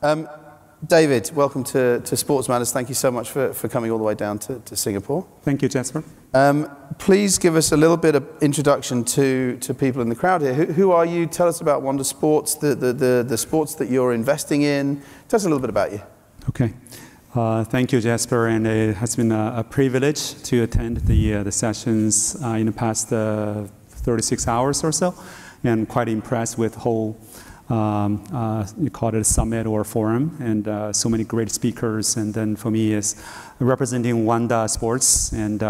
David, welcome to Sports Matters. Thank you so much for coming all the way down to Singapore. Thank you, Jasper. Please give us a little bit of introduction to people in the crowd here. Who are you? Tell us about Wanda Sports, the sports that you're investing in. Tell us a little bit about you. Okay. Thank you, Jasper. And it has been a privilege to attend the sessions in the past 36 hours or so, and quite impressed with whole you call it a summit or forum, and so many great speakers. And then for me is representing Wanda Sports, and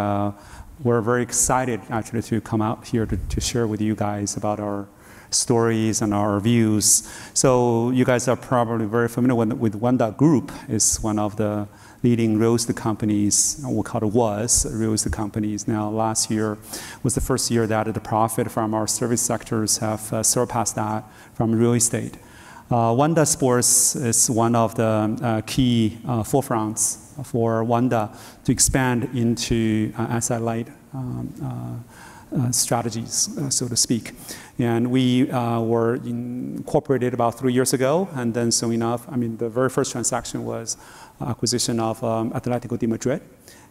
we're very excited actually to come out here to share with you guys about our stories and our views. So you guys are probably very familiar with Wanda Group. Is one of the leading real estate companies, we call it was real estate companies. Now last year was the first year that the profit from our service sectors have surpassed that from real estate. Wanda Sports is one of the key forefronts for Wanda to expand into asset-light strategies, so to speak. And we were incorporated about 3 years ago, and then soon enough, I mean, the very first transaction was acquisition of Atletico de Madrid.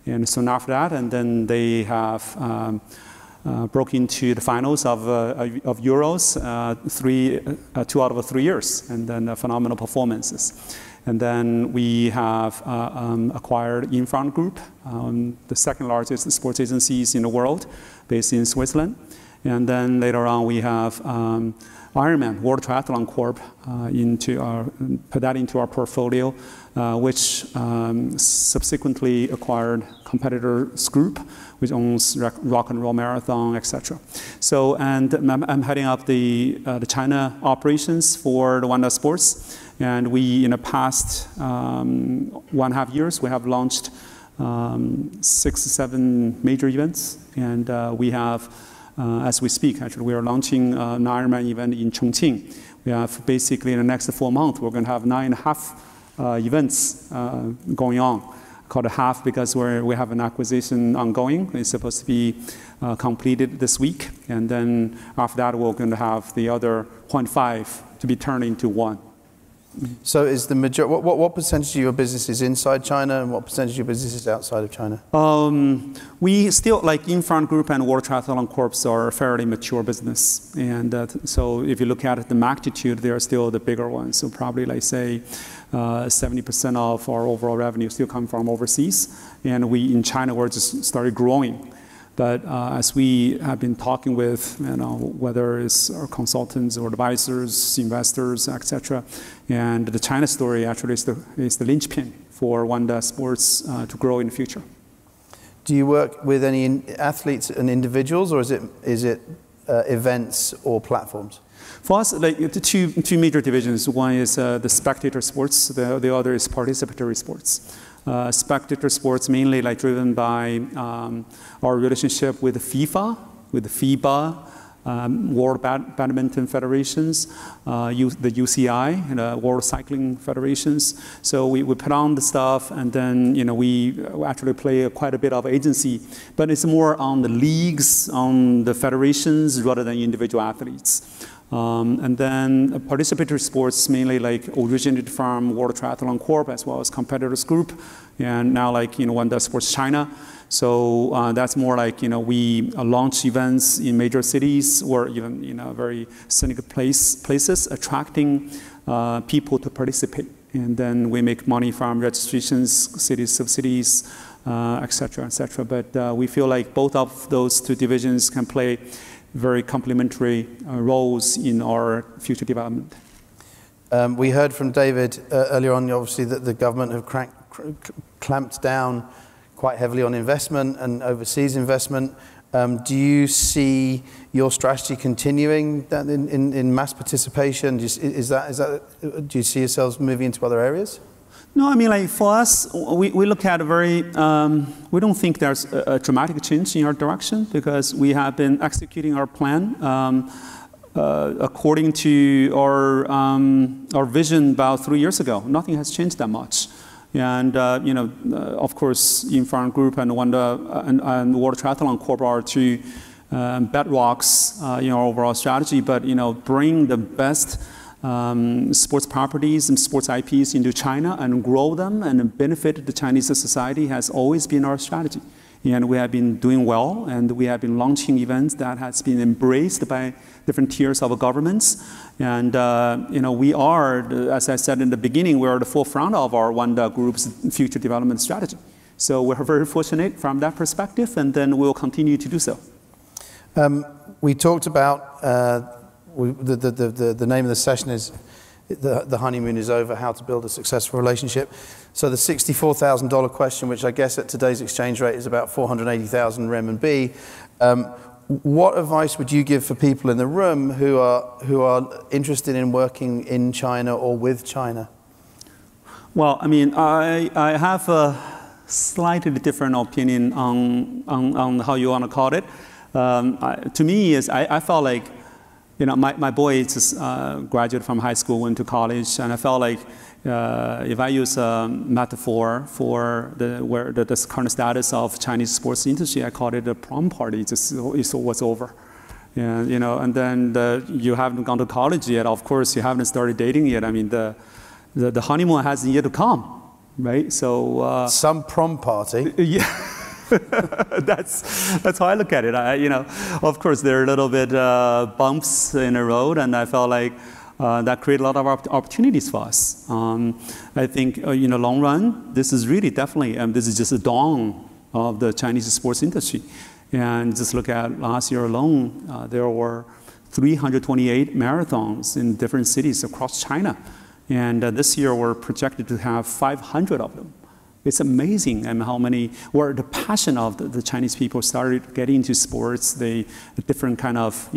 And soon after that, and then they have broke into the finals of Euros 2 out of 3 years, and then phenomenal performances. And then we have acquired Infront Group, the second largest sports agencies in the world, based in Switzerland. And then later on, we have Ironman, World Triathlon Corp, put that into our portfolio, which subsequently acquired Competitors Group, which owns Rock and Roll Marathon, etc. So, and I'm heading up the China operations for the Wanda Sports. And we, in the past 1.5 years, we have launched 6 or 7 major events. And we have, as we speak, actually, we are launching an Ironman event in Chongqing. We have basically in the next 4 months, we're going to have 9.5 events going on. Called a half because we have an acquisition ongoing. It's supposed to be completed this week. And then after that, we're going to have the other 0.5 to be turned into 1. So is the what percentage of your business is inside China, and what percentage of your business is outside of China? We still, like Infront Group and World Triathlon Corp, are a fairly mature business. And so if you look at the magnitude, they're still the bigger ones. So probably, like say, 70% of our overall revenue still come from overseas. And we, in China, we're just started growing. But as we have been talking with, whether it's our consultants or advisors, investors, etc., and the China story actually is the linchpin for Wanda Sports to grow in the future. Do you work with any athletes and individuals, or is it events or platforms? For us, like the two major divisions. One is the spectator sports. The other is participatory sports. Spectator sports mainly like driven by our relationship with FIFA, with the FIBA, World Badminton Federations, the UCI, and World Cycling Federations. So we put on the stuff, and then we actually play quite a bit of agency, but it's more on the leagues, on the federations, rather than individual athletes. And then participatory sports mainly like originated from World Triathlon Corp as well as Competitors Group, and now like Wanda Sports China. So that's more like we launch events in major cities or even very scenic places, attracting people to participate, and then we make money from registrations, city subsidies, etc., etc. But we feel like both of those two divisions can play very complementary roles in our future development. We heard from David earlier on, obviously, that the government have clamped down quite heavily on investment and overseas investment. Do you see your strategy continuing that in mass participation? Do you see yourselves moving into other areas? No, I mean, like for us, we look at we don't think there's a dramatic change in our direction because we have been executing our plan according to our vision about 3 years ago. Nothing has changed that much. And, of course, Infront Group and Wanda and World Triathlon Corp are two bedrocks in our overall strategy, but, bring the best sports properties and sports IPs into China and grow them and benefit the Chinese society has always been our strategy. And we have been doing well, and we have been launching events that has been embraced by different tiers of governments. And we are, as I said in the beginning, we are at the forefront of our Wanda Group's future development strategy. So we're very fortunate from that perspective, and then we'll continue to do so. We talked about the name of the session is the honeymoon is over, how to build a successful relationship. So the $64,000 question, which I guess at today's exchange rate is about 480,000 renminbi. What advice would you give for people in the room who are interested in working in China or with China? Well, I mean, I have a slightly different opinion on how you want to call it. To me, I felt like, my boy just graduated from high school, went to college, and I felt like if I use a metaphor for the current status of Chinese sports industry, I call it a prom party. It was over. And, and then you haven't gone to college yet. Of course, you haven't started dating yet. I mean, the honeymoon hasn't yet to come, right? So some prom party. Yeah. That's how I look at it. Of course, there are a little bit bumps in the road, and I felt like that created a lot of opportunities for us. I think in the long run, this is really definitely, this is just a dawn of the Chinese sports industry. And just look at last year alone, there were 328 marathons in different cities across China. And this year, we're projected to have 500 of them. It's amazing how many, where the passion of the Chinese people started getting into sports, the different kind of,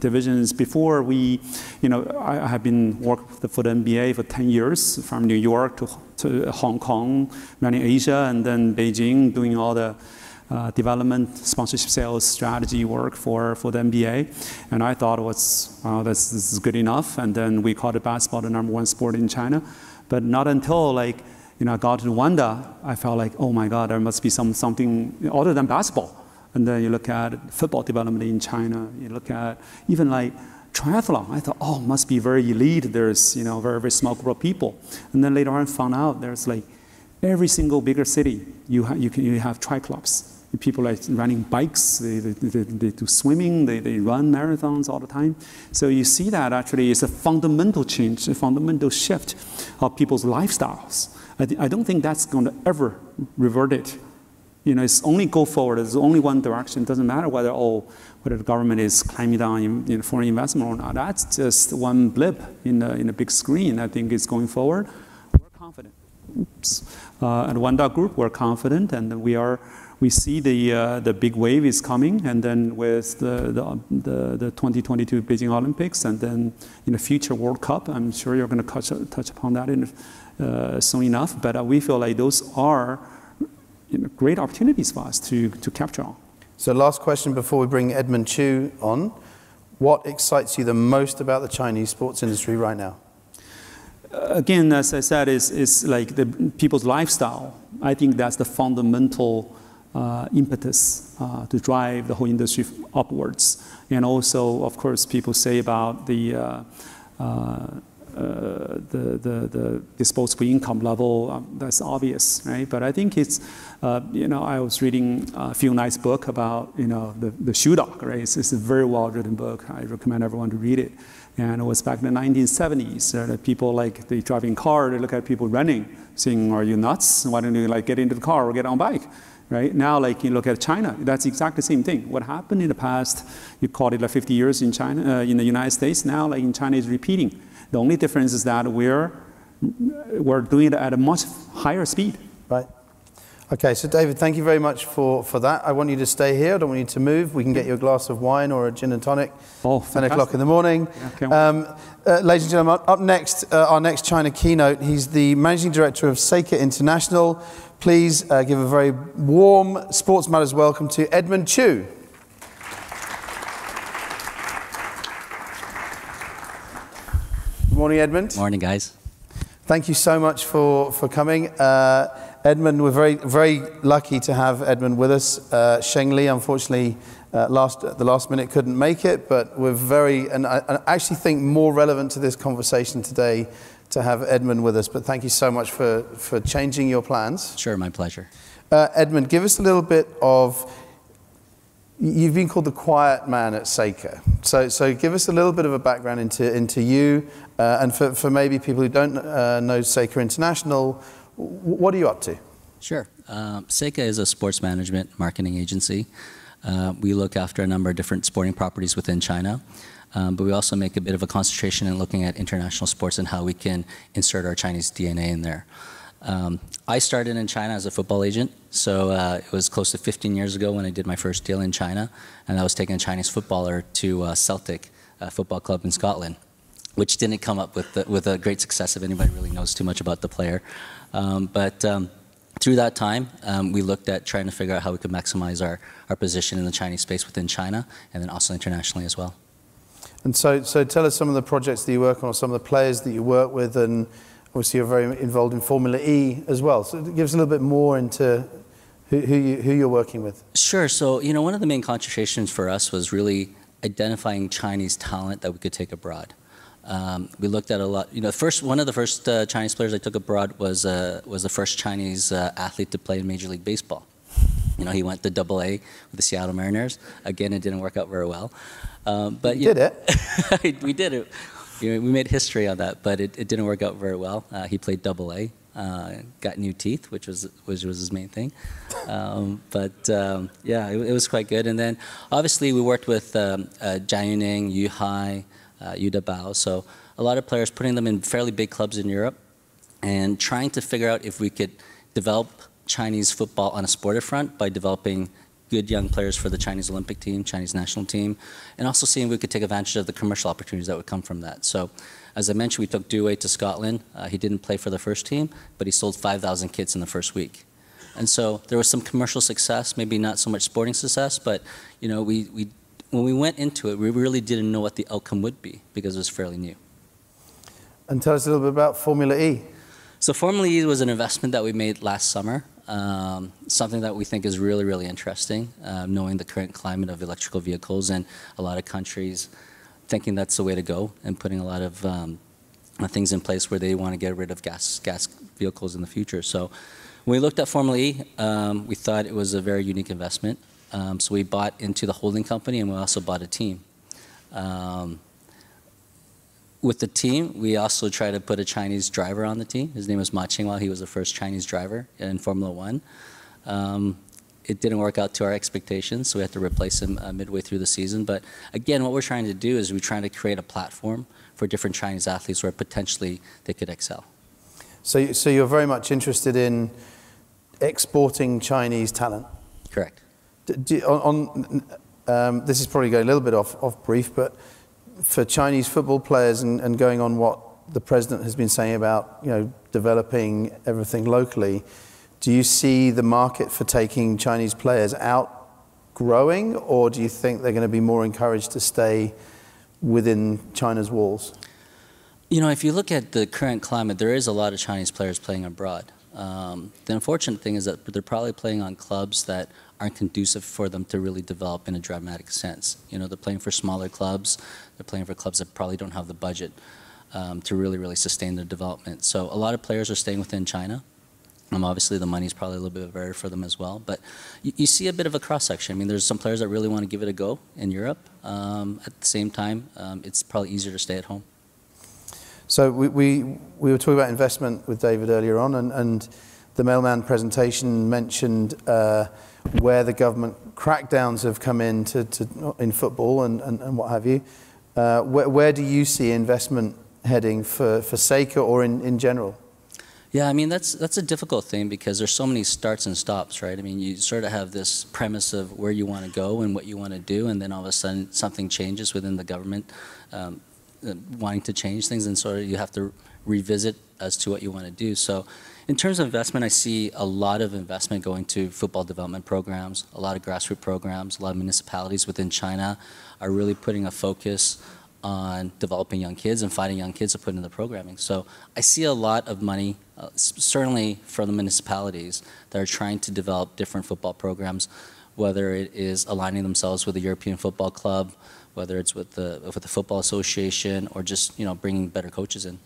divisions. Before I have been working for the NBA for 10 years, from New York to Hong Kong, running Asia, and then Beijing, doing all the development, sponsorship, sales, strategy work for the NBA. And I thought this is good enough. And then we called it basketball the #1 sport in China. But not until I got to Wanda, I felt like, oh my God, there must be something other than basketball. And then you look at football development in China, you look at even like triathlon. I thought, oh, must be very elite. There's, very, very small group of people. And then later on, I found out there's like every single bigger city, you have tri clubs. People like running bikes, they do swimming, they run marathons all the time. So you see that actually is a fundamental change, a fundamental shift of people's lifestyles. I don't think that's going to ever revert it. It's only go forward. There's only one direction. It doesn't matter whether the government is climbing down in foreign investment or not. That's just one blip in a big screen. I think it's going forward. We're confident. At Wanda Group, we're confident, and we see the big wave is coming, and then with the 2022 Beijing Olympics, and then in the future World Cup, I'm sure you're going to touch upon that soon enough. But we feel like those are great opportunities for us to capture on. So last question before we bring Edmond Chu on. What excites you the most about the Chinese sports industry right now? Again, as I said, is like the people's lifestyle. I think that's the fundamental impetus to drive the whole industry upwards. And also, of course, people say about the disposable income level, that's obvious, right? But I think it's, I was reading a few nice book about, the shoe dog, right? It's a very well-written book. I recommend everyone to read it. And it was back in the 1970s. That people they driving car, they look at people running, saying, "Are you nuts? Why don't you get into the car or get on a bike?" Right? Now, you look at China, that's exactly the same thing. What happened in the past, you called it 50 years in China, in the United States. Now, in China, is repeating. The only difference is that we're doing it at a much higher speed. Right. Okay, so David, thank you very much for that. I want you to stay here. I don't want you to move. We can get you a glass of wine or a gin and tonic. Oh, 10 o'clock in the morning. Ladies and gentlemen, up next, our next China keynote. He's the Managing Director of Seca International. Please give a very warm Sports Matters welcome to Edmond Chu. Good morning, Edmond. Morning, guys. Thank you so much for coming. Edmond, we're very lucky to have Edmond with us. Sheng Li, unfortunately, at the last minute couldn't make it, but and I actually think more relevant to this conversation today to have Edmond with us. But thank you so much for changing your plans. Sure, my pleasure. Edmond, give us a little bit of, you've been called the quiet man at Seca. So give us a little bit of a background into you, and for maybe people who don't know Seca International, what are you up to? Sure. Seca is a sports management marketing agency. We look after a number of different sporting properties within China, but we also make a bit of a concentration in looking at international sports and how we can insert our Chinese DNA in there. I started in China as a football agent, so it was close to 15 years ago when I did my first deal in China, and I was taking a Chinese footballer to Celtic Football Club in Scotland, which didn't come up with a great success if anybody really knows too much about the player. But through that time, we looked at trying to figure out how we could maximize our position in the Chinese space within China, and then also internationally as well. And so tell us some of the projects that you work on, or some of the players that you work with, and obviously you're very involved in Formula E as well. So give us a little bit more into who you're working with. Sure. So, one of the main concentrations for us was really identifying Chinese talent that we could take abroad. We looked at a lot. One of the first Chinese players I took abroad was the first Chinese athlete to play in Major League Baseball. He went to AA with the Seattle Mariners. Again, it didn't work out very well. But you did it. We did it. We made history on that, but it didn't work out very well. He played AA, got new teeth, which was his main thing. Yeah, it was quite good. And then obviously we worked with Jian Yuning, Yu Hai, Yu Dabao, so a lot of players, putting them in fairly big clubs in Europe and trying to figure out if we could develop Chinese football on a sportive front by developing good young players for the Chinese Olympic team, Chinese national team, and also seeing if we could take advantage of the commercial opportunities that would come from that. So as I mentioned, we took Dewey to Scotland. He didn't play for the first team, but he sold 5,000 kits in the first week. And so there was some commercial success, maybe not so much sporting success, but when we went into it, we really didn't know what the outcome would be because it was fairly new. And tell us a little bit about Formula E. So Formula E was an investment that we made last summer, something that we think is really, really interesting, knowing the current climate of electrical vehicles and a lot of countries thinking that's the way to go and putting a lot of things in place where they want to get rid of gas vehicles in the future. So when we looked at Formula E, we thought it was a very unique investment. So we bought into the holding company, and we also bought a team. With the team, we also tried to put a Chinese driver on the team. His name was Ma Qinghua. He was the first Chinese driver in Formula One. It didn't work out to our expectations, so we had to replace him midway through the season. But again, what we're trying to do is we're trying to create a platform for different Chinese athletes where potentially they could excel. So you're very much interested in exporting Chinese talent? Correct. This is probably going a little bit off brief, but for Chinese football players and going on what the president has been saying about developing everything locally, do you see the market for taking Chinese players out growing, or do you think they're going to be more encouraged to stay within China's walls? If you look at the current climate, there is a lot of Chinese players playing abroad. The unfortunate thing is that they're probably playing on clubs that aren't conducive for them to really develop in a dramatic sense. They're playing for smaller clubs. They're playing for clubs that probably don't have the budget to really sustain their development. So a lot of players are staying within China. Obviously, the money's probably a little bit better for them as well. But you see a bit of a cross-section. I mean, there's some players that really want to give it a go in Europe. At the same time, it's probably easier to stay at home. So we were talking about investment with David earlier on, and the mailman presentation mentioned where the government crackdowns have come in in football and what have you. Where do you see investment heading for Seca or in general? Yeah, I mean, that's a difficult thing because there's so many starts and stops, right? I mean, you sort of have this premise of where you want to go and what you want to do, and then all of a sudden something changes within the government wanting to change things, and sort of you have to revisit as to what you want to do. So in terms of investment, I see a lot of investment going to football development programs, a lot of grassroots programs, a lot of municipalities within China are really putting a focus on developing young kids and finding young kids to put into the programming. So I see a lot of money, certainly from the municipalities that are trying to develop different football programs, whether it is aligning themselves with the European Football Club, whether it's with the Football Association, or just bringing better coaches in.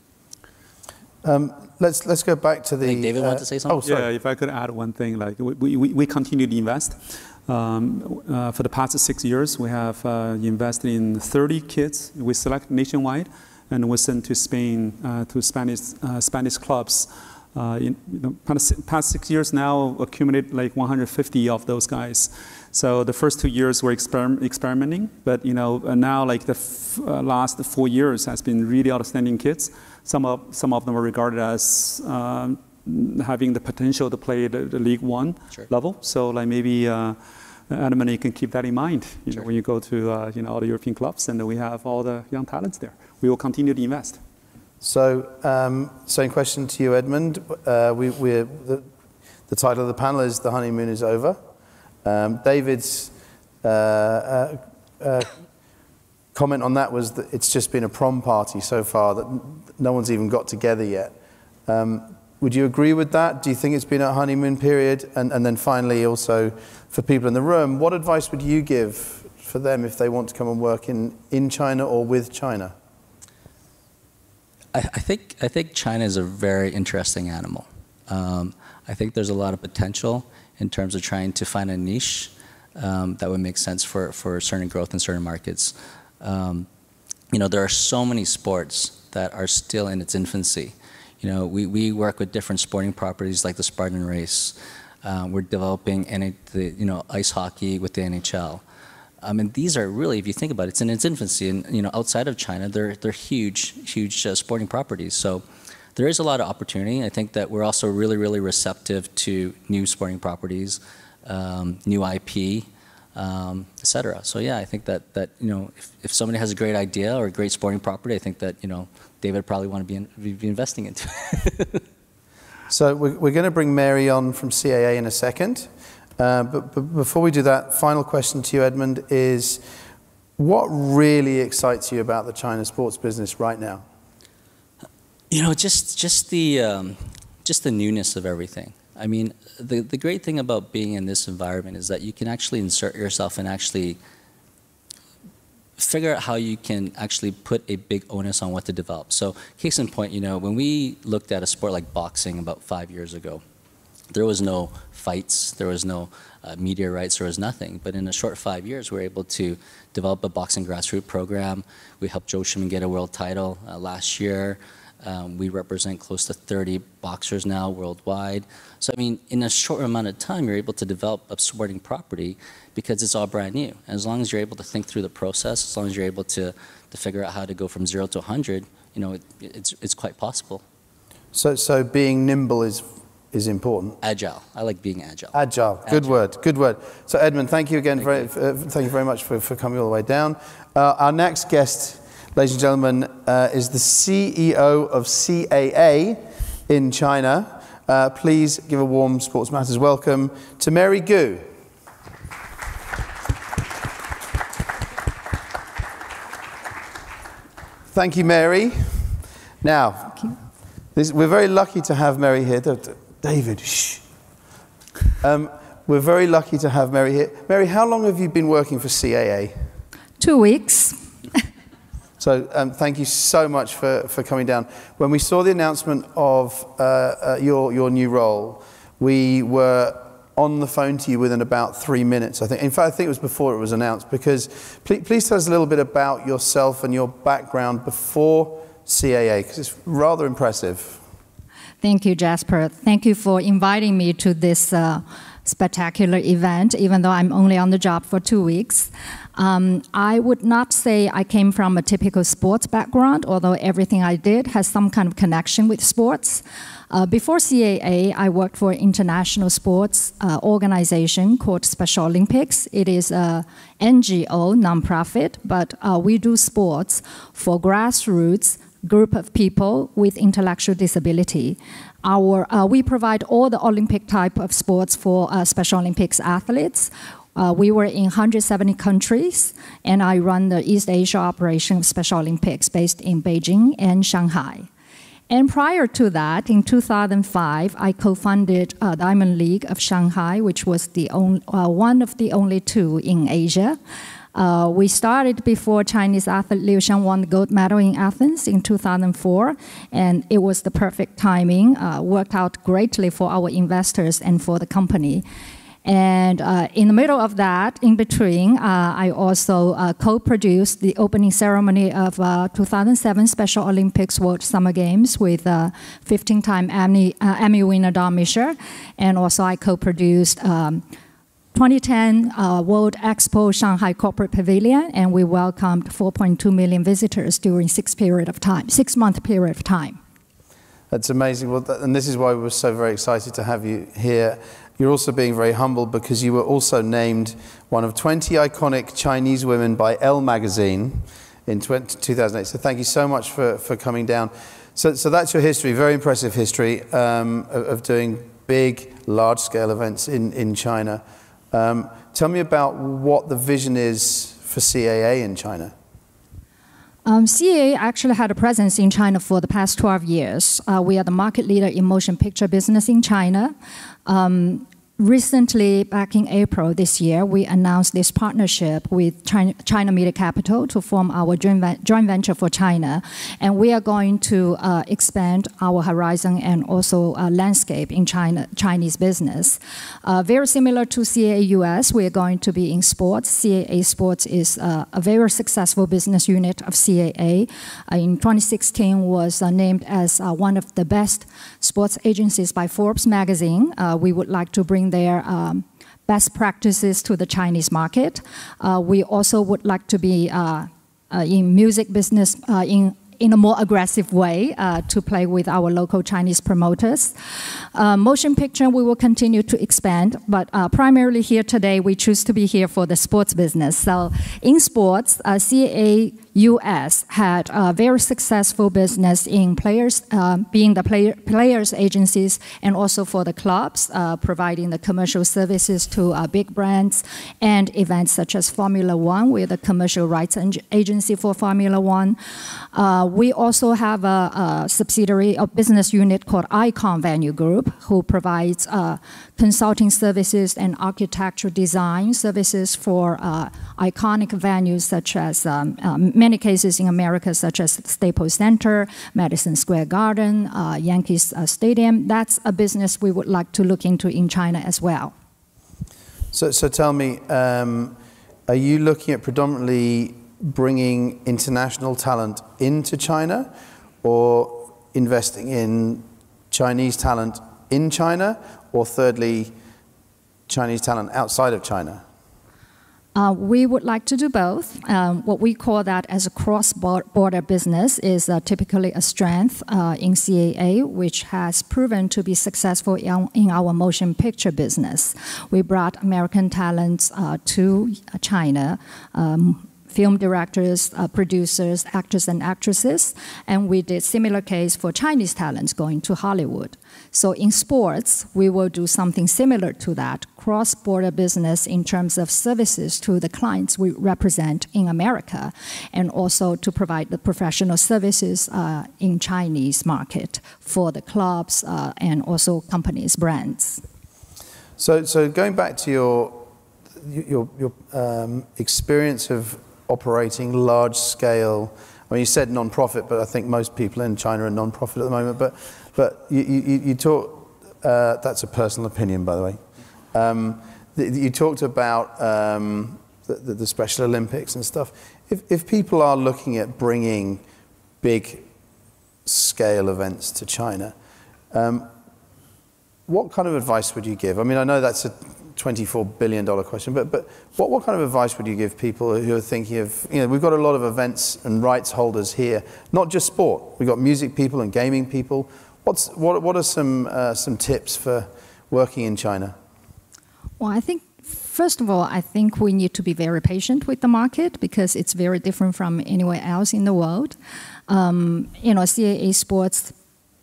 Let's go back to the. I think David wanted to say something. Oh, sorry. Yeah, if I could add one thing, like we continue to invest. For the past 6 years, we have invested in 30 kids. We select nationwide, and we send to Spain to Spanish clubs. In the past 6 years now, accumulate like 150 of those guys. So the first 2 years were experimenting, but now like the last 4 years has been really outstanding kids. Some of them are regarded as having the potential to play the League One level. So like maybe Edmond, you can keep that in mind. When you go to all the European clubs, and we have all the young talents there. We will continue to invest. So, same question to you, Edmond. The title of the panel is "The Honeymoon is Over." David's comment on that was that it's just been a prom party so far, that no one's even got together yet. Would you agree with that? Do you think it's been a honeymoon period? And then finally, also, for people in the room, what advice would you give for them if they want to come and work in China or with China? I think China is a very interesting animal. I think there's a lot of potential in terms of trying to find a niche that would make sense for certain growth in certain markets. There are so many sports that are still in its infancy. We work with different sporting properties like the Spartan race. We're developing ice hockey with the NHL. And these are really, if you think about it, it's in its infancy. And outside of China, they're huge sporting properties. So there is a lot of opportunity. I think that we're also really, really receptive to new sporting properties, new IP, et cetera. So yeah, I think that if somebody has a great idea or a great sporting property, I think that David probably want to be investing into it. So we're going to bring Mary on from CAA in a second. But before we do that, final question to you, Edmond, is what really excites you about the China sports business right now? Just the newness of everything. I mean, the great thing about being in this environment is that you can actually insert yourself and actually figure out how you can actually put a big onus on what to develop. So case in point, when we looked at a sport like boxing about 5 years ago, there was no fights, there was no media rights, there was nothing. But in a short 5 years, we were able to develop a boxing grassroots program. We helped Zhou Shimin get a world title last year. We represent close to 30 boxers now worldwide. So, I mean, in a short amount of time, you're able to develop a sporting property because it's all brand new. And as long as you're able to think through the process, as long as you're able to figure out how to go from 0 to 100, it's quite possible. So being nimble is important. Agile. I like being agile. Agile. Good word. Good word. So Edmond, thank you again. Thank you very much for coming all the way down. Our next guest, ladies and gentlemen, is the CEO of CAA in China. Please give a warm Sports Matters welcome to Mary Gu. Thank you, Mary. Now, we're very lucky to have Mary here. David, shh. We're very lucky to have Mary here. Mary, how long have you been working for CAA? 2 weeks. So thank you so much for coming down. When we saw the announcement of your new role, we were on the phone to you within about 3 minutes, I think. In fact, I think it was before it was announced, because please tell us a little bit about yourself and your background before CAA, because it's rather impressive. Thank you, Jasper. Thank you for inviting me to this spectacular event, even though I'm only on the job for 2 weeks. I would not say I came from a typical sports background, although everything I did has some kind of connection with sports. Before CAA, I worked for an international sports organization called Special Olympics. It is a NGO, nonprofit, but we do sports for grassroots group of people with intellectual disability. We provide all the Olympic type of sports for Special Olympics athletes. We were in 170 countries, and I run the East Asia operation of Special Olympics based in Beijing and Shanghai. And prior to that, in 2005, I co-founded Diamond League of Shanghai, which was one of the only two in Asia. We started before Chinese athlete Liu Xiang won the gold medal in Athens in 2004, and it was the perfect timing, worked out greatly for our investors and for the company. And in the middle of that, in between, I also co-produced the opening ceremony of 2007 Special Olympics World Summer Games with 15-time Emmy winner Don Mischer. And also I co-produced 2010 World Expo Shanghai Corporate Pavilion, and we welcomed 4.2 million visitors during 6-month period of time. That's amazing. Well, and this is why we were so very excited to have you here. You're also being very humble because you were also named one of 20 iconic Chinese women by Elle magazine in 2008. So thank you so much for coming down. So that's your history, very impressive history of doing big, large-scale events in China. Tell me about what the vision is for CAA in China. CAA actually had a presence in China for the past 12 years. We are the market leader in motion picture business in China. Recently, back in April this year, we announced this partnership with China Media Capital to form our joint venture for China. And we are going to expand our horizon and also landscape in Chinese business. Very similar to CAA US, we are going to be in sports. CAA Sports is a very successful business unit of CAA. In 2016, was named as one of the best sports agencies by Forbes magazine. We would like to bring their best practices to the Chinese market. We also would like to be in music business in a more aggressive way to play with our local Chinese promoters. Motion picture, we will continue to expand, but primarily here today, we choose to be here for the sports business. So in sports, CAA US had a very successful business in players, being the players agencies, and also for the clubs, providing the commercial services to big brands and events such as Formula One. We're the commercial rights agency for Formula One. We also have a subsidiary, a business unit called Icon Venue Group, who provides consulting services and architectural design services for iconic venues such as many cases in America, such as Staples Center, Madison Square Garden, Yankees Stadium. That's a business we would like to look into in China as well. So tell me, are you looking at predominantly bringing international talent into China or investing in Chinese talent in China, or thirdly, Chinese talent outside of China? We would like to do both. What we call that as a cross-border business is typically a strength in CAA, which has proven to be successful in our motion picture business. We brought American talents to China, film directors, producers, actors and actresses, and we did similar case for Chinese talents going to Hollywood. So in sports, we will do something similar to that, cross-border business in terms of services to the clients we represent in America, and also to provide the professional services in Chinese market for the clubs and also companies, brands. So going back to your experience of operating large-scale, I mean, you said non-profit, but I think most people in China are non-profit at the moment. But you talk. That's a personal opinion, by the way. You talked about the Special Olympics and stuff. If people are looking at bringing big-scale events to China, what kind of advice would you give? I mean, I know that's a $24 billion question, but what kind of advice would you give people who are thinking of, we've got a lot of events and rights holders here, not just sport. We've got music people and gaming people. What are some tips for working in China? Well, I think, first of all, I think we need to be very patient with the market because it's very different from anywhere else in the world. CAA Sports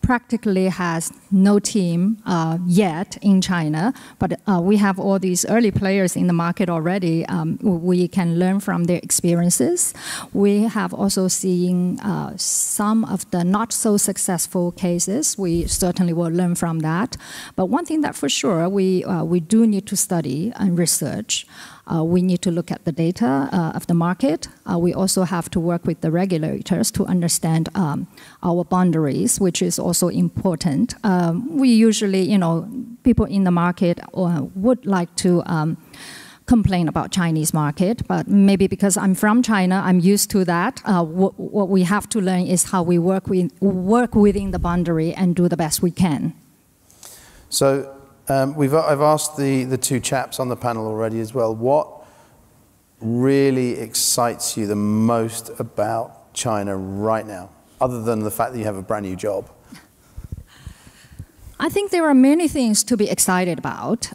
practically has no team yet in China, but we have all these early players in the market already. We can learn from their experiences. We have also seen some of the not so successful cases. We certainly will learn from that. But one thing that for sure we do need to study and research. We need to look at the data of the market. We also have to work with the regulators to understand our boundaries, which is also important. We usually, people in the market would like to complain about Chinese market, but maybe because I'm from China, I'm used to that. What we have to learn is how we work within the boundary and do the best we can. So I've asked the two chaps on the panel already as well. What really excites you the most about China right now, other than the fact that you have a brand new job? I think there are many things to be excited about.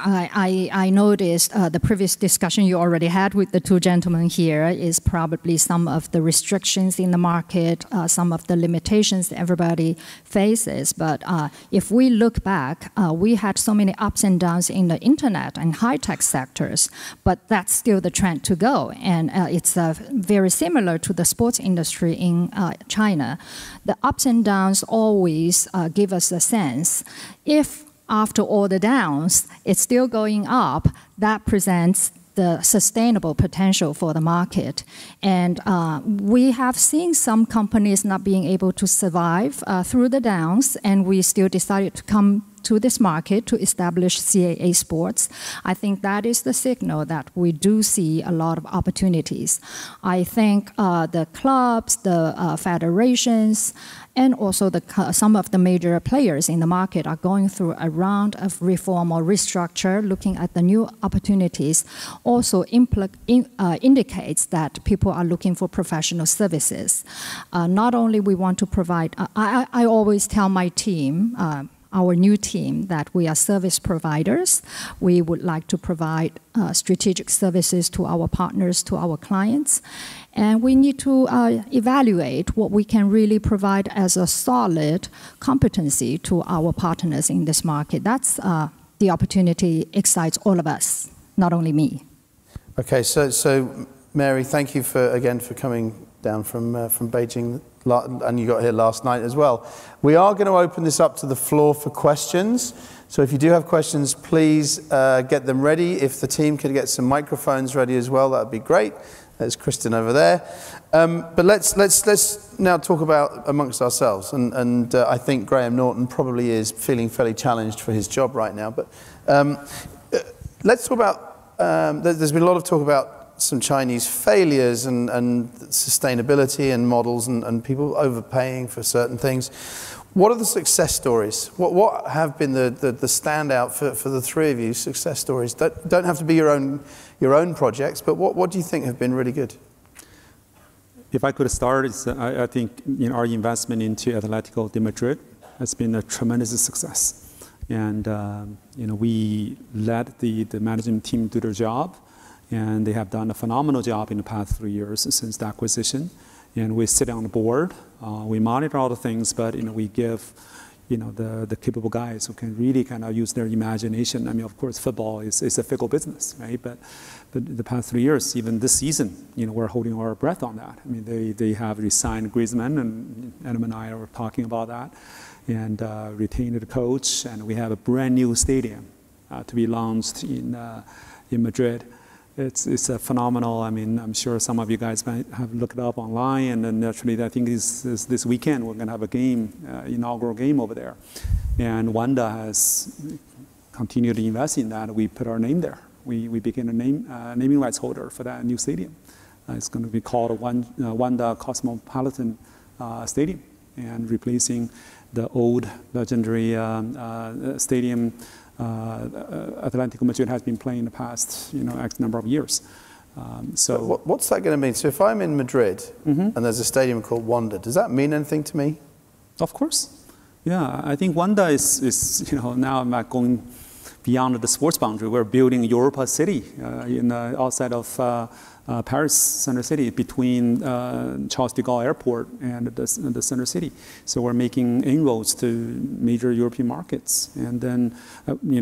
I noticed the previous discussion you already had with the two gentlemen here is probably some of the restrictions in the market, some of the limitations that everybody faces. But if we look back, we had so many ups and downs in the internet and high-tech sectors, but that's still the trend to go. And it's very similar to the sports industry in China. The ups and downs always give us a sense. If after all the downs, it's still going up, that presents the sustainable potential for the market. And we have seen some companies not being able to survive through the downs, and we still decided to come to this market to establish CAA Sports. I think that is the signal that we do see a lot of opportunities. I think the clubs, the federations, and also some of the major players in the market are going through a round of reform or restructure, looking at the new opportunities, also indicates that people are looking for professional services. Not only we want to provide, I always tell my team, our new team, that we are service providers. We would like to provide strategic services to our partners, to our clients. And we need to evaluate what we can really provide as a solid competency to our partners in this market. That's the opportunity excites all of us, not only me. Okay, so Mary, thank you again for coming down from Beijing, and you got here last night as well. We are going to open this up to the floor for questions. So if you do have questions, please get them ready. If the team could get some microphones ready as well, that would be great. There's Kristen over there. But let's now talk about amongst ourselves. And I think Graham Norton probably is feeling fairly challenged for his job right now. But let's talk about, there's been a lot of talk about some Chinese failures and sustainability and models and people overpaying for certain things. What are the success stories? What have been the standout for the three of you success stories? Don't have to be your own projects, but what do you think have been really good? If I could start, I think our investment into Atletico de Madrid has been a tremendous success. And we let the management team do their job. And they have done a phenomenal job in the past 3 years since the acquisition. And we sit on the board, we monitor all the things, but we give the capable guys who can really kind of use their imagination. I mean, of course, football is a fickle business, right? But the past 3 years, even this season, we're holding our breath on that. I mean, they have re-signed Griezmann, and Edmond and I were talking about that, and retained the coach, and we have a brand new stadium to be launched in Madrid. It's a phenomenal. I mean, I'm sure some of you guys might have looked it up online, and then naturally, I think this weekend we're going to have a game, inaugural game over there. And Wanda has continued to invest in that. We put our name there. We became a naming rights holder for that new stadium. It's going to be called Wanda Cosmopolitan Stadium, and replacing the old legendary stadium Atletico Madrid has been playing the past, X number of years. So what's that going to mean? So if I'm in Madrid and there's a stadium called Wanda, does that mean anything to me? Of course. Yeah, I think Wanda is now I'm not going beyond the sports boundary. We're building Europa City outside of Paris Center City, between Charles de Gaulle Airport and the Center City. So we're making inroads to major European markets. And then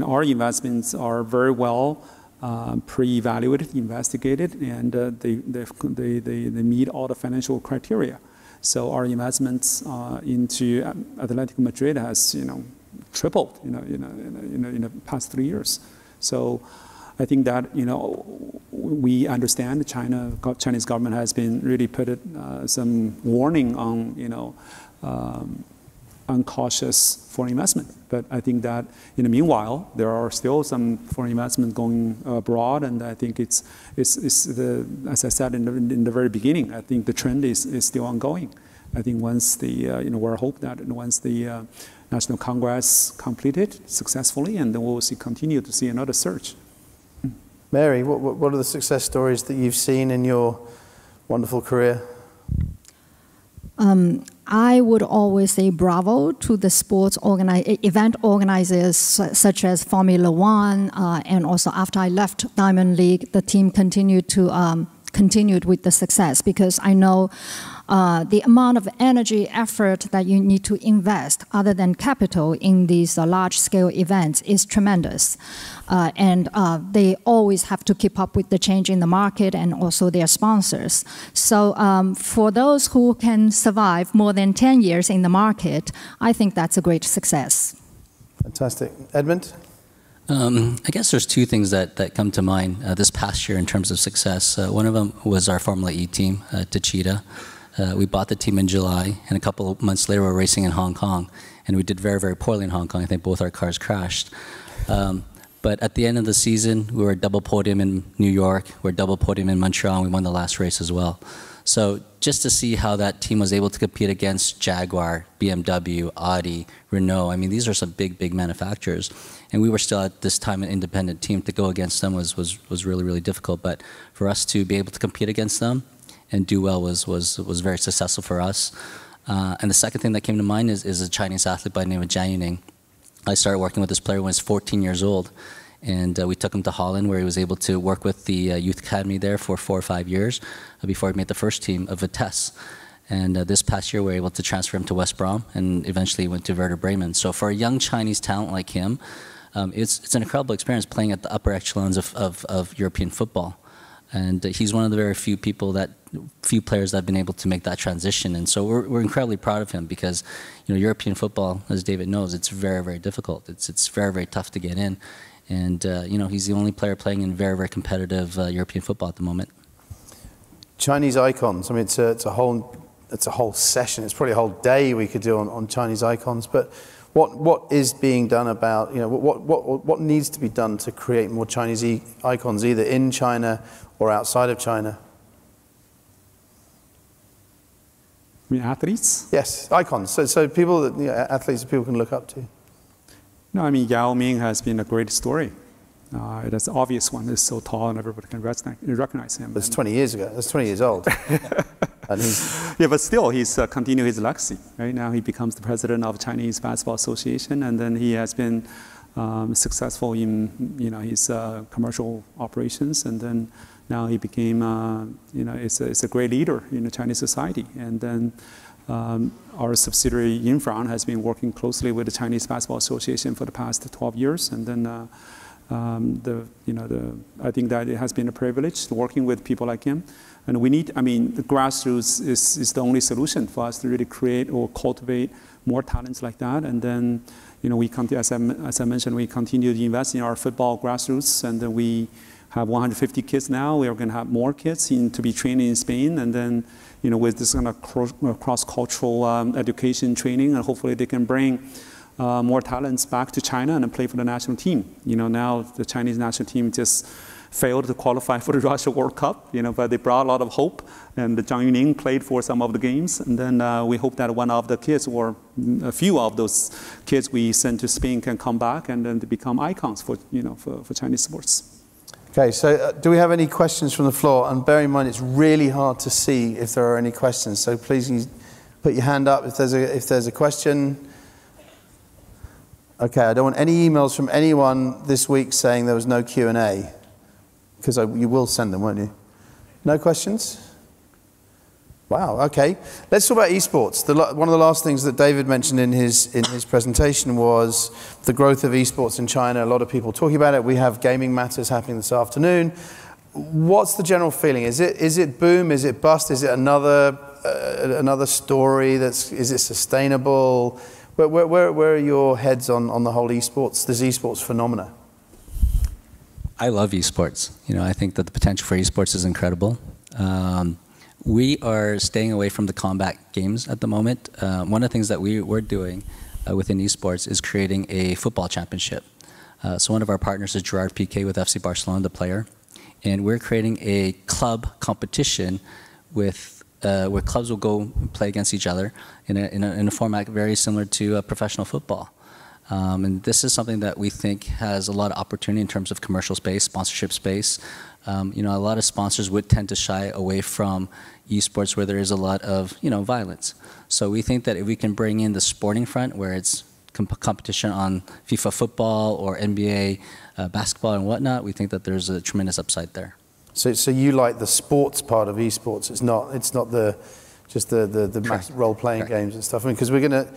our investments are very well pre-evaluated, investigated, and they meet all the financial criteria. So our investments into Atletico Madrid has tripled in the past 3 years. So I think that we understand the Chinese government has been really put some warning on uncautious foreign investment. But I think that in the meanwhile, there are still some foreign investment going abroad, and I think it's as I said in the very beginning, I think the trend is still ongoing. I think once we're hope that once the National Congress completed successfully, and then we'll continue to see another surge. Mary, what are the success stories that you've seen in your wonderful career? I would always say bravo to the sports event organizers such as Formula One, and also after I left Diamond League, the team continued with the success, because I know the amount of energy, effort that you need to invest other than capital in these large-scale events is tremendous. And they always have to keep up with the change in the market and also their sponsors. So for those who can survive more than 10 years in the market, I think that's a great success. Fantastic. Edmond? I guess there's two things that come to mind this past year in terms of success. One of them was our Formula E team, Techeetah. We bought the team in July, and a couple of months later, we were racing in Hong Kong. And we did very, very poorly in Hong Kong. I think both our cars crashed. But at the end of the season, we were double podium in New York, we were double podium in Montreal, and we won the last race as well. So just to see how that team was able to compete against Jaguar, BMW, Audi, Renault, I mean, these are some big, big manufacturers. And we were still at this time an independent team. To go against them was really, really difficult. But for us to be able to compete against them and do well was very successful for us. And the second thing that came to mind is a Chinese athlete by the name of Jiang Yuning. I started working with this player when he was 14 years old. And we took him to Holland, where he was able to work with the youth academy there for 4 or 5 years before he made the first team of Vitesse. And this past year, we were able to transfer him to West Brom, and eventually he went to Werder Bremen. So for a young Chinese talent like him, it's an incredible experience playing at the upper echelons of European football. And he's one of the very few players that have been able to make that transition. And so we're incredibly proud of him, because European football, as David knows, it's very, very difficult. It's very, very tough to get in. And he's the only player playing in very, very competitive European football at the moment. Chinese icons. I mean, it's a whole session. It's probably a whole day we could do on Chinese icons. But what is being done about what needs to be done to create more Chinese icons, either in China or outside of China? You mean athletes? Yes, icons. So people that athletes that people can look up to. No, I mean, Yao Ming has been a great story. That's an obvious one. He's so tall and everybody can recognize him. That's 20 years ago. That's 20 years old. And yeah, but still, he's continued his legacy. Right now, he becomes the president of Chinese Basketball Association, and then he has been successful in his commercial operations, and then now he became it's a great leader in the Chinese society, and then. Our subsidiary Infront has been working closely with the Chinese Basketball Association for the past 12 years, and then I think that it has been a privilege working with people like him. And we need, the grassroots is the only solution for us to really create or cultivate more talents like that. And then, we as I mentioned, we continue to invest in our football grassroots, and then we have 150 kids now. We are going to have more kids to be trained in Spain, and then. With this kind of cross-cultural education training, and hopefully they can bring more talents back to China and play for the national team. Now the Chinese national team just failed to qualify for the Russia World Cup, but they brought a lot of hope, and Jiang Yuning played for some of the games, and then we hope that one of the kids, or a few of those kids we sent to Spain, can come back and then become icons for Chinese sports. Okay, so do we have any questions from the floor? And bear in mind, it's really hard to see if there are any questions. So please put your hand up if there's a question. Okay, I don't want any emails from anyone this week saying there was no Q&A, because you will send them, won't you? No questions? Wow, okay. Let's talk about esports. One of the last things that David mentioned in his presentation was the growth of esports in China. A lot of people talking about it. We have Gaming Matters happening this afternoon. What's the general feeling? Is it boom? Is it bust? Is it another story? Is it sustainable? Where are your heads on the whole esports, this esports phenomena? I love esports. I think that the potential for esports is incredible. We are staying away from the combat games at the moment. One of the things that we're doing within esports is creating a football championship. So one of our partners is Gerard Piqué with FC Barcelona, the player. And we're creating a club competition with where clubs will go play against each other in a format very similar to professional football. And this is something that we think has a lot of opportunity in terms of commercial space, sponsorship space. A lot of sponsors would tend to shy away from esports where there is a lot of violence. So we think that if we can bring in the sporting front where it's competition on FIFA football or NBA basketball and whatnot, we think that there's a tremendous upside there. So you like the sports part of esports? It's not just the role-playing games and stuff. I mean, because we're going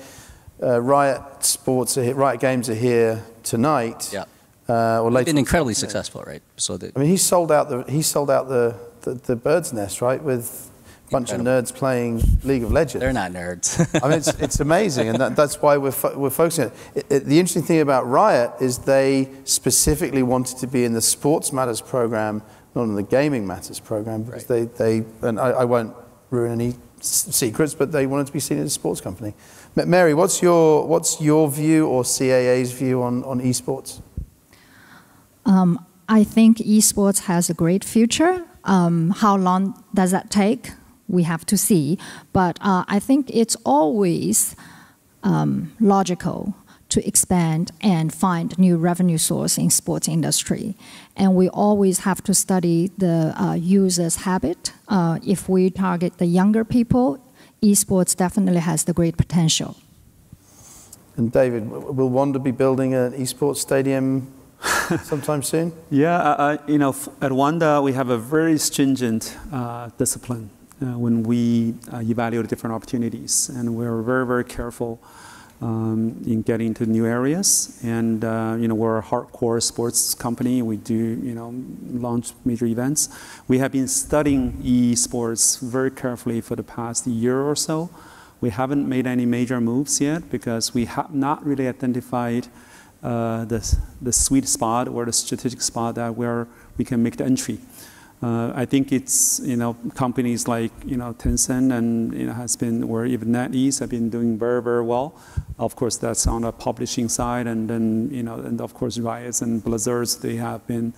to Riot Games are here tonight. Yeah. Or later. They've been incredibly successful, right? So he sold out the Bird's Nest, right, with a bunch of nerds playing League of Legends. They're not nerds. I mean, it's amazing, and that's why we're focusing on it. The interesting thing about Riot is they specifically wanted to be in the Sports Matters program, not in the Gaming Matters program, because they and I won't ruin any secrets, but they wanted to be seen as a sports company. Mary, what's your view or CAA's view on esports? I think esports has a great future. How long does that take? We have to see. But I think it's always logical to expand and find new revenue source in sports industry. And we always have to study the user's habit. If we target the younger people, esports definitely has the great potential. And David, will Wanda be building an esports stadium sometime soon? Yeah, at Wanda we have a very stringent discipline when we evaluate different opportunities, and we're very, very careful in getting into new areas. And we're a hardcore sports company. We do launch major events. We have been studying esports very carefully for the past year or so. We haven't made any major moves yet because we have not really identified the sweet spot or the strategic spot that where we can make the entry. I think it's companies like Tencent and has been, or even NetEase have been doing very, very well. Of course, that's on the publishing side, and then and of course Riot and Blizzards, they have been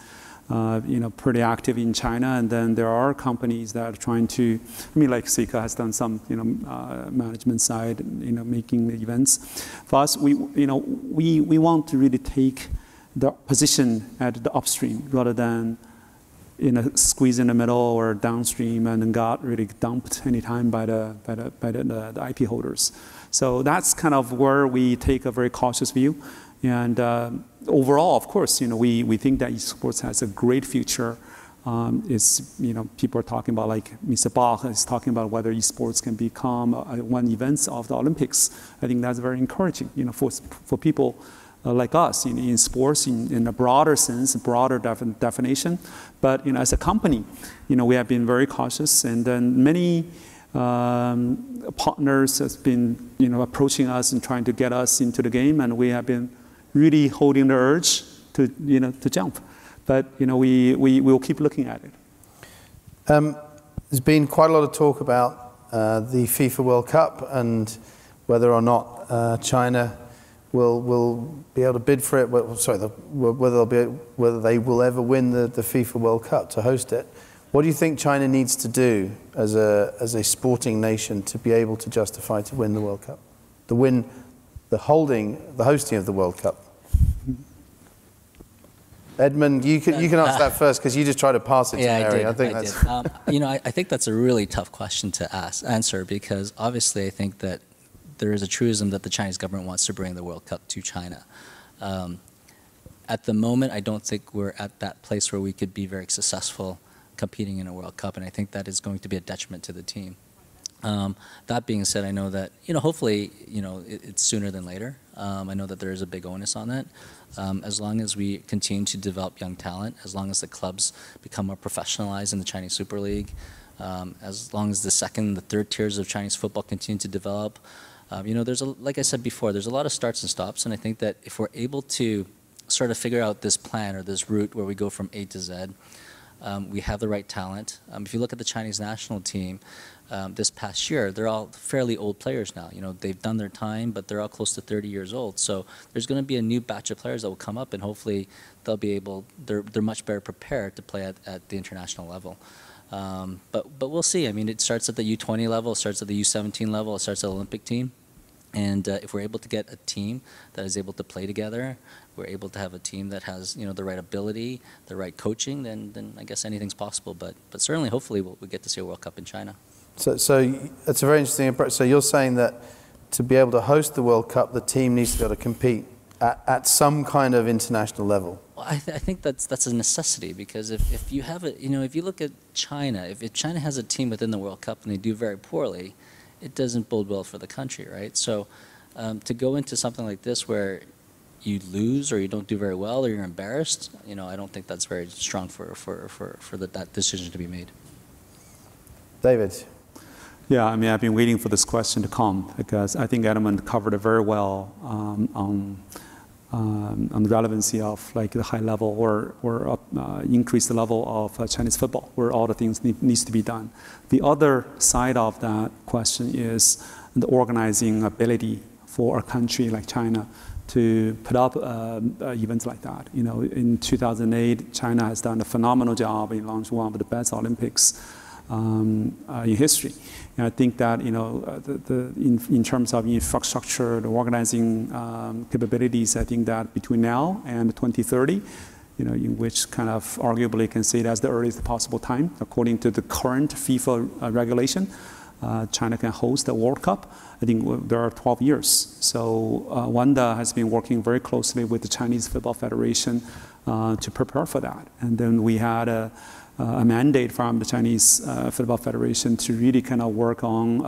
pretty active in China. And then there are companies that are trying to, like Seca has done some management side, making the events. For us, we want to really take the position at the upstream rather than squeeze in the middle or downstream and then got really dumped anytime by the IP holders. So that's kind of where we take a very cautious view. And overall, of course, we think that esports has a great future. People are talking about, like Mr. Bach is talking about whether esports can become one event of the Olympics. I think that's very encouraging, for people like us in sports in a broader sense, broader definition. But as a company, we have been very cautious, and then many partners has been approaching us and trying to get us into the game, and we have been really holding the urge to jump. But we will keep looking at it. There's been quite a lot of talk about the FIFA World Cup and whether or not China will be able to bid for it. Whether they will ever win the FIFA World Cup to host it. What do you think China needs to do as a sporting nation to be able to justify to win the World Cup, the hosting of the World Cup? Edmond, you can answer that first because you just tried to pass it to Mary. I think I think that's a really tough question to answer because obviously I think that there is a truism that the Chinese government wants to bring the World Cup to China. At the moment, I don't think we're at that place where we could be very successful competing in a World Cup, and I think that is going to be a detriment to the team. That being said, I know that, hopefully, it's sooner than later. I know that there is a big onus on that. As long as we continue to develop young talent, as long as the clubs become more professionalized in the Chinese Super League, as long as the second, the third tiers of Chinese football continue to develop, like I said before, there's a lot of starts and stops, and I think that if we're able to sort of figure out this plan or this route where we go from A to Z, we have the right talent. If you look at the Chinese national team, this past year, they're all fairly old players now. They've done their time, but they're all close to 30 years old. So there's going to be a new batch of players that will come up, and hopefully they'll be able. They're much better prepared to play at the international level. But we'll see. I mean, it starts at the U20 level, it starts at the U17 level, it starts at the Olympic team. And if we're able to get a team that is able to play together, we're able to have a team that has the right ability, the right coaching, then I guess anything's possible. But certainly, hopefully, we'll get to see a World Cup in China. So it's a very interesting approach. So you're saying that to be able to host the World Cup, the team needs to be able to compete at some kind of international level. Well, I think that's a necessity, because if you have it, if you look at China, if China has a team within the World Cup and they do very poorly, it doesn't bode well for the country, right? So to go into something like this where you lose or you don't do very well or you're embarrassed, I don't think that's very strong for that decision to be made. David. Yeah, I mean, I've been waiting for this question to come, because I think Edmond covered it very well on the relevancy of like the high level or increase the level of Chinese football, where all the things needs to be done. The other side of that question is the organizing ability for a country like China to put up events like that. In 2008, China has done a phenomenal job in launching one of the best Olympics in history. And I think that in terms of infrastructure, the organizing capabilities, I think that between now and 2030, in which kind of arguably can say that's the earliest possible time, according to the current FIFA regulation, China can host the World Cup. I think there are 12 years. So Wanda has been working very closely with the Chinese Football Federation to prepare for that. And then we had a mandate from the Chinese Football Federation to really kind of work on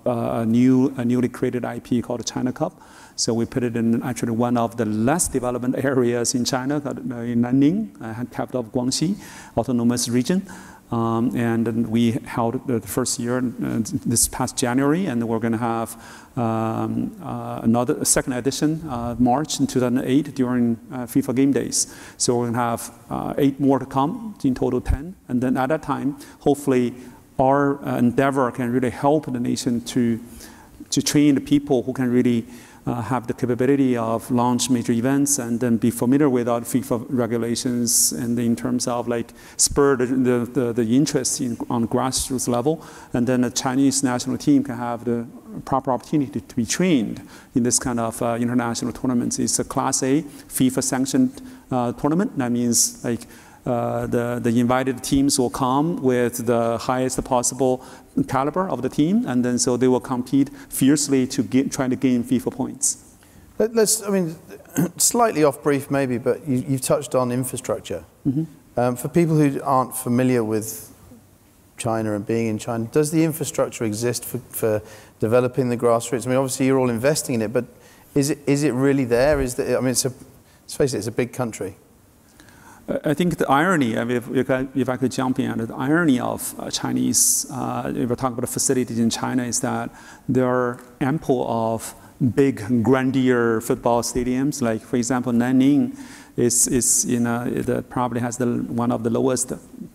a newly created IP called the China Cup. So we put it in actually one of the less developed areas in China, in Nanning, capital of Guangxi, autonomous region. And then we held the first year this past January, and we're going to have a second edition March in 2008 during FIFA Game Days. So we're going to have 8 more to come, in total 10. And then at that time, hopefully our endeavor can really help the nation to train the people who can really have the capability of launch major events and then be familiar with all FIFA regulations, and in terms of like spur the interest on grassroots level, and then the Chinese national team can have the proper opportunity to be trained in this kind of international tournaments. It's a Class A FIFA sanctioned tournament. That means like the invited teams will come with the highest possible caliber of the team, and then so they will compete fiercely to try to gain FIFA points. I mean, slightly off brief maybe, but you've touched on infrastructure. Mm-hmm. For people who aren't familiar with China and being in China, does the infrastructure exist for developing the grassroots? I mean, obviously you're all investing in it, but is it really there? I mean, let's face it, it's a big country. I think the irony, I mean, if I could jump in, the irony of Chinese, if we're talking about facilities in China, is that there are ample of big, grandeur football stadiums. Like, for example, Nanning that probably has one of the lowest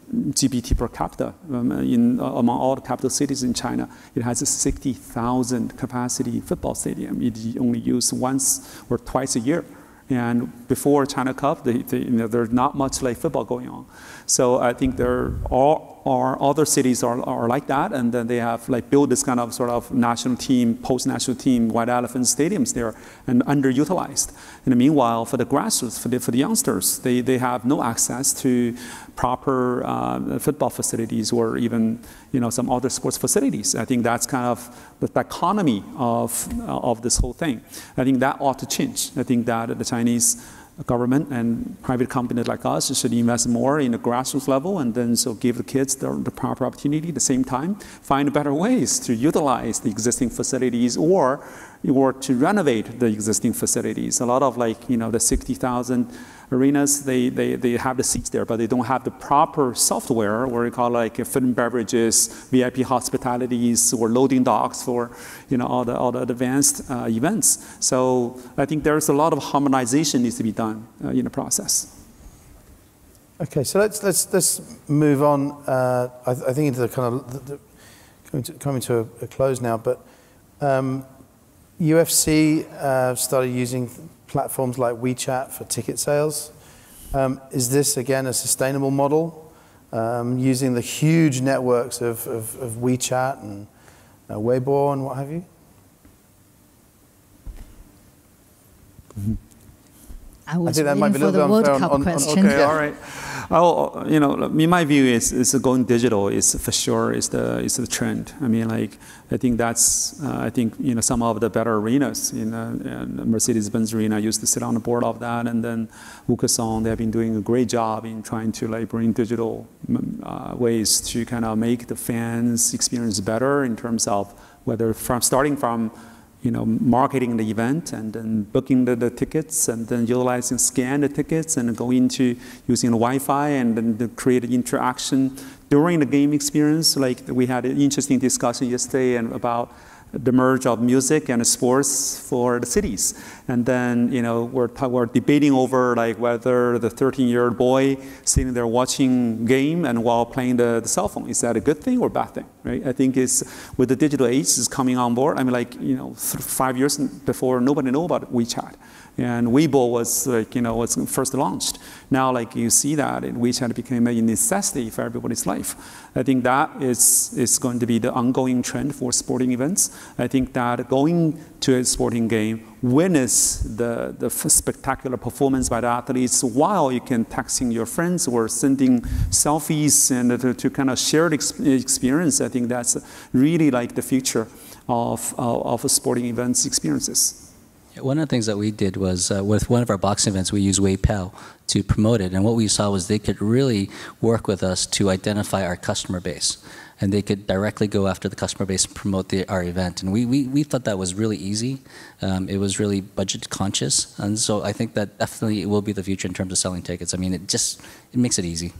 GPT per capita among all the capital cities in China. It has a 60,000 capacity football stadium. It only used once or twice a year. And before China Cup, there's not much like football going on. So I think there are other cities are like that, and then they have like built this kind of sort of national team, post-national team, white elephant stadiums there, and underutilized. And meanwhile, for the grassroots, for the youngsters, they have no access to proper football facilities or even some other sports facilities. I think that's kind of the dichotomy of this whole thing. I think that ought to change. I think that the Chinese government and private companies like us should invest more in the grassroots level, and then so give the kids the proper opportunity. At the same time, find better ways to utilize the existing facilities or to renovate the existing facilities. A lot of the 60,000 arenas, they have the seats there, but they don't have the proper software, or you call food and beverages, VIP hospitalities, or loading docks for all the advanced events. So I think there's a lot of harmonization needs to be done in the process. Okay, so let's move on. I think into the kind of coming to a close now, but UFC started using platforms like WeChat for ticket sales. Is this, again, a sustainable model, using the huge networks of WeChat and Weibo and what have you? I was think that might be a for the little bit World unfair Cup question. Okay, all right. Well, in my view, is going digital is for sure is the trend. I mean, I think that's I think some of the better arenas in Mercedes-Benz arena used to sit on the board of that, and then Wukesong, they have been doing a great job in trying to bring digital ways to kind of make the fans experience better in terms of whether starting from marketing the event and then booking the tickets and then scan the tickets and go into using the Wi-Fi and then create an interaction during the game experience. Like we had an interesting discussion yesterday about the merge of music and sports for the cities. And then, we're debating over whether the 13-year-old boy sitting there watching game and while playing the cell phone, is that a good thing or bad thing, right? I think it's with the digital age is coming on board. I mean, 5 years before, nobody knew about WeChat. And Weibo was was first launched. Now, you see that WeChat became a necessity for everybody's life. I think that is going to be the ongoing trend for sporting events. I think that going to a sporting game, witness the spectacular performance by the athletes while you can texting your friends or sending selfies and to kind of shared experience. I think that's really the future of sporting events experiences. One of the things that we did was with one of our boxing events, we used Weibo to promote it. And what we saw was they could really work with us to identify our customer base. And they could directly go after the customer base and promote our event. And we thought that was really easy. It was really budget conscious. And so I think that definitely will be the future in terms of selling tickets. I mean, it makes it easy.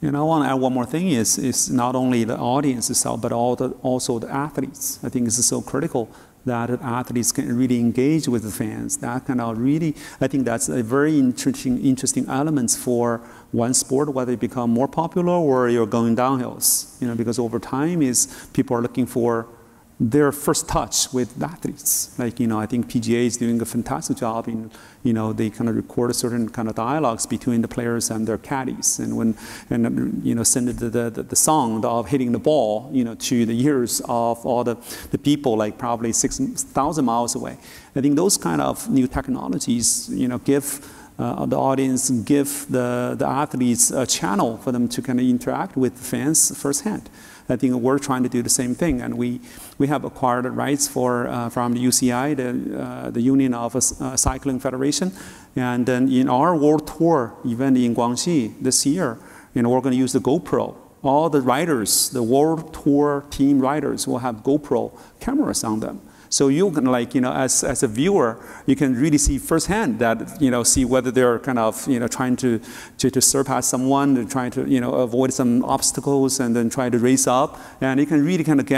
I want to add one more thing is not only the audience itself, but also the athletes. I think this is so critical that athletes can really engage with the fans. That kind of really, I think that's a very interesting elements for one sport, whether it become more popular or you're going downhills. Because over time people are looking for their first touch with athletes. I think PGA is doing a fantastic job in, they kind of record a certain kind of dialogues between the players and their caddies, and send the sound of hitting the ball, to the ears of all the people, probably 6,000 miles away. I think those kind of new technologies, give the audience, give the athletes a channel for them to kind of interact with fans firsthand. I think we're trying to do the same thing, and we have acquired rights from the UCI, the Union of Cycling Federation, and then in our World Tour event in Guangxi this year, we're going to use the GoPro. All the riders, the World Tour team riders, will have GoPro cameras on them. So you can, as a viewer, you can really see firsthand that, see whether they're kind of, trying to surpass someone, they're trying to, avoid some obstacles and then try to race up. And you can really kind of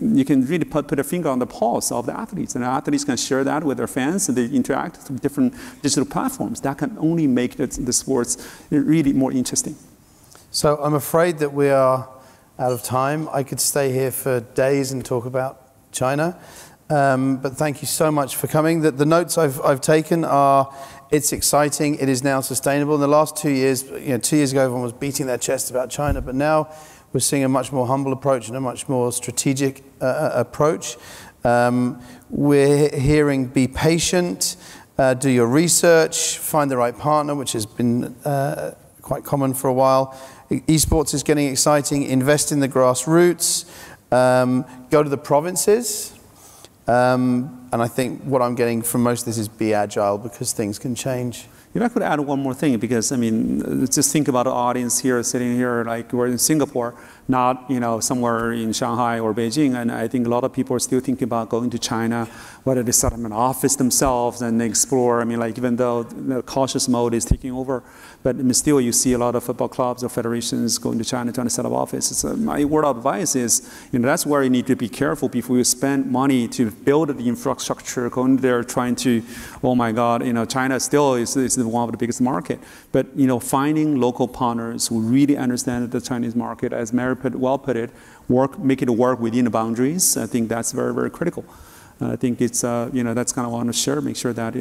you can really put a finger on the pulse of the athletes. And the athletes can share that with their fans, and they interact with different digital platforms. That can only make the sports really more interesting. So I'm afraid that we are out of time. I could stay here for days and talk about China. But thank you so much for coming. The notes I've taken are, it's exciting, it is now sustainable. In the last 2 years, 2 years ago everyone was beating their chest about China, but now We're seeing a much more humble approach and a much more strategic approach. We're hearing be patient, do your research, find the right partner, which has been quite common for a while. Esports is getting exciting, invest in the grassroots, go to the provinces. And I think what I'm getting from most of this is be agile, because things can change. If I could add one more thing, because I mean, just think about the audience here, sitting here, like we're in Singapore, not somewhere in Shanghai or Beijing, and I think a lot of people are still thinking about going to China, whether they set up an office themselves and explore. I mean, like even though the cautious mode is taking over, but still you see a lot of football clubs or federations going to China trying to set up offices. So my word of advice is, that's where you need to be careful before you spend money to build the infrastructure, going there trying to, oh my God, China still is one of the biggest market. But finding local partners who really understand the Chinese market, as Mary well put it, make it work within the boundaries. I think that's very, very critical. I think it's that's kind of what I want to share. Make sure that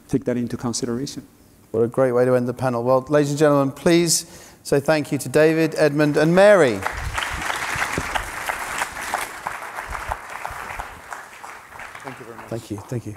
take that into consideration. What a great way to end the panel. Well, ladies and gentlemen, please say thank you to David, Edmond, and Mary. Thank you very much. Thank you. Thank you.